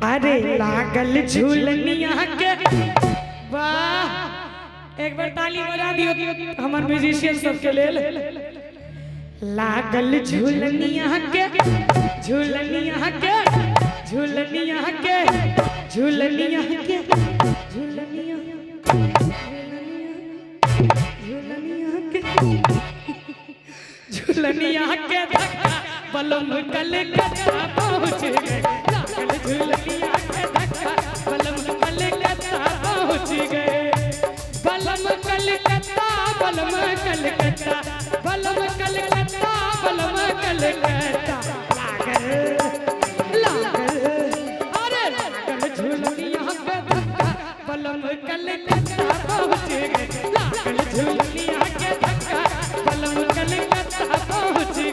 अरे लागल झूलनिया के वाह एक बार ताली बजा दियो हमर म्यूजिशियन सब के लेल। लागल झूलनिया के झूलनिया के झूलनिया के झूलनिया के झूलनिया झूलनिया के झूलनिया के धक्का बलम कलकत्ता पहुंच गए। लागल झूलनिया के धक्का बलम कलकत्ता पहुंच गए। बलम कलकत्ता बलम कलकत्ता बलम कलकत्ता बलम कलकत्ता लागल लागल अरे लागल झूलनिया के धक्का बलम कलकत्ता पहुंच गए। लागल झूलनिया के धक्का बलम कलकत्ता पहुंच गए।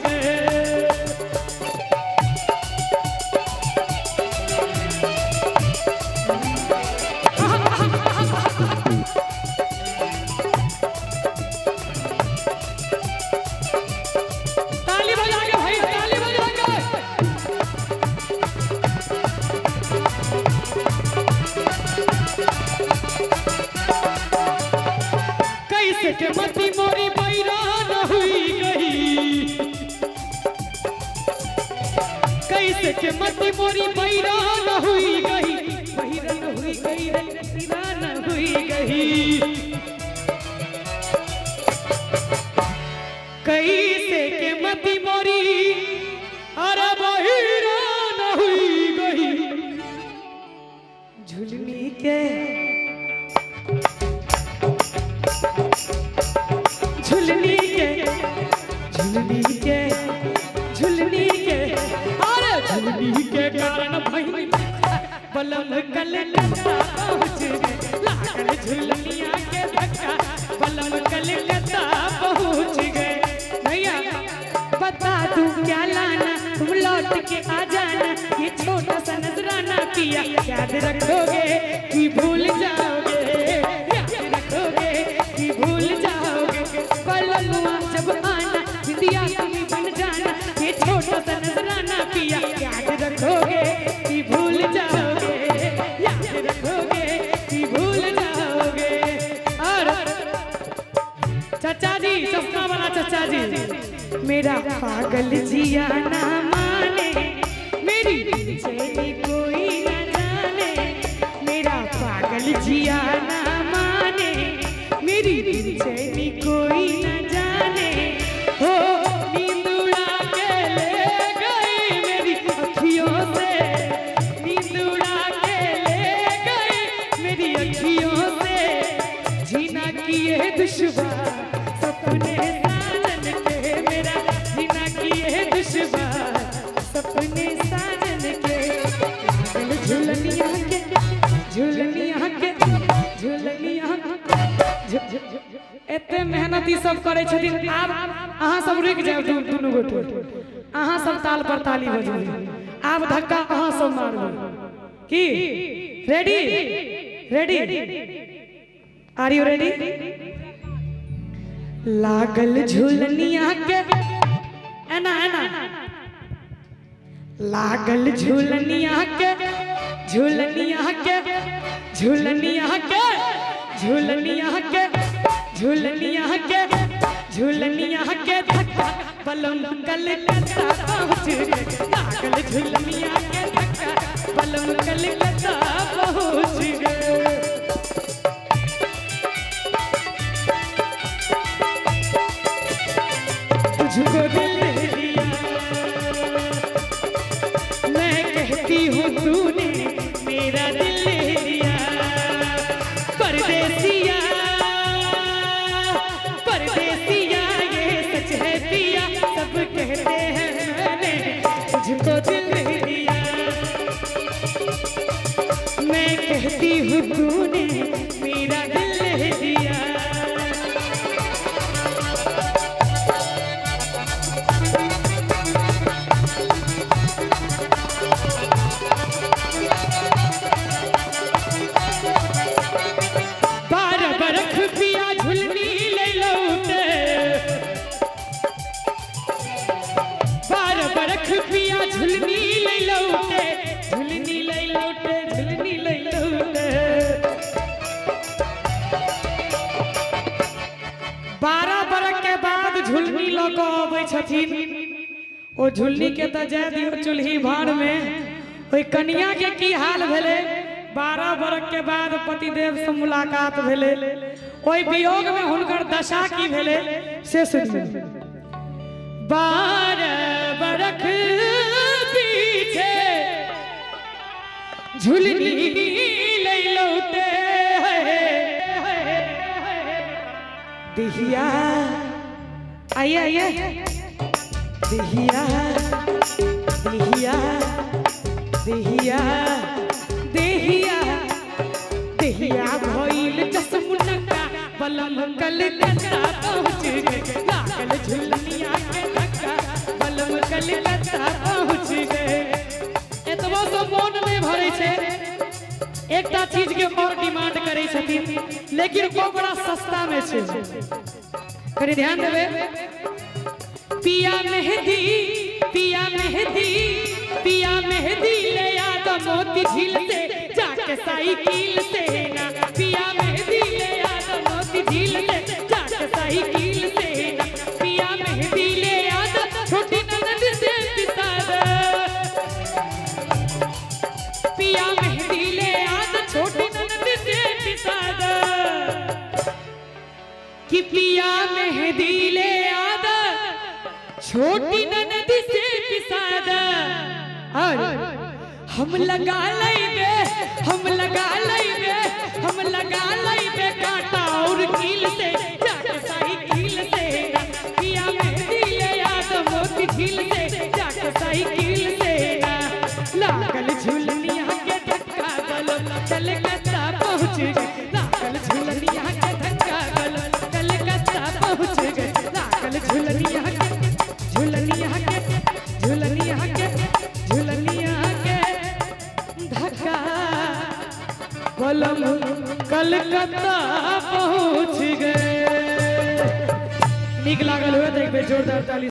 के मती मोरी बैरान हुई गई कैसे के मती मोरी बैरान हुई गई बैरान हुई गई बैरान हुई गई। कैसे के मती मोरी अरे बैरान हुई गई झुलनी के झुलनी के झुलनी के झुलनी के अरे झुलनी के कारण भाई बलम कलकत्ता पहुंच गए। लागल झुलनिया के धक्का बलम कलकत्ता पहुंच गए। भैया बता दूं क्या लाना तुम लौट के आ जाना ये छोटा सा नजराना किया याद रखोगे कि भूल जाओगे याद रखोगे कि भूल जाओगे। बलमुआ जब आना विद्या तुम्हें बन जाना ये छोटा सा नजराना किया याद रखोगे कि भूल जाओगे याद रखोगे कि भूल जाओगे। और चाचा जी चश्मा वाला चाचा जी मेरा पागल जिया ना माने मेरी बेचैनी कोई ना जाने। मेरा पागल जिया ना माने मेरी बेचैनी कोई ना जाने। हो नींद उड़ा के ले गई मेरी अखियों से नींद उड़ा के ले गई मेरी अखियों से। जीना किए दुश्वार सपने साजन के मेरा जीना किए दुश्वार सपने साजन के। लागल झुलनिया के झुलनिया के झुलनिया एते मेहनती सब करे छथिन। आब अहाँ सब रुक जाओ दुनू गोटे अहाँ सब ताल पर ताली बजाबू। आब धक्का अहाँ सब मारबू की ready ready are you ready. लागल झुलनिया के एना एना लागल झुलनिया के झुलनिया के झुलनिया के झुलनिया के झुलनिया के झुलनिया के धक्का बलम कलकत्ता पहुंच गए। लागल झुलनिया के धक्का बलम कलकत्ता पहुंच गए। तुझको दिल दिया मैं कहती हूँ तूने मेरा दिल दिया। परदेसिया परदेसिया ये सच है पिया सब कहते हैं मैंने तुझको दिल दिया। मैं कहती हूँ तूने मेरा दिल दिया। पिया झुलनी ले लौटे के अबै छथिन ओ झुल्ली के त जाय दियो चूल्ही भार में ओई कन्या के की हाल भेले 12 बरख के बाद पतिदेव से मुलाकात भेले ओई वियोग में हुनकर दशा की भेले से सुनिए 12 बरख पीछे झुल्ली ले लौटे दिहिया आइए आइए दिहिया दिहिया दिहिया दिहिया दिहिया भइल जसमुनका बलम कलकत्ता पहुँच गए लागल झुलनिया के धक्का बलम कलकत्ता पहुँच गए एतबो तो मोन में भरे छे एकटा चीज के और डिमांड करे छथिन लेकिन वो बड़ा सस्ता में छे कनी ध्यान देबे पिया मेहंदी पिया मेहंदी पिया मेहंदी ले याद मोती झील से जाके साइकिल से ना पिया मेहंदी ले याद मोती झील से जाके साइकिल से ना पिया मेहंदी ले याद छोटी ननद से पिसाद पिया मेहंदी ले याद छोटी ननद से पिसाद कि पिया मेहंदी ले याद छोटी ननद से पिसादा और हम लगा लेबे हम लगा लेबे हम लगा लेबे कांटा और कील से जाके साइकिल से पिया मेहंदी ले याद मोती झील से जाके साइकिल से लागल झुलनिया के धक्का गलो कलकत्ता पहुँच गए लागल झुलनिया के धक्का गलो कलकत्ता पहुँच गए लागल झुलनिया के झुलनिया के धक्का बलम कलकत्ता पहुँच गए। नीक लागल हुए तो एक बेर जोरदार ताली।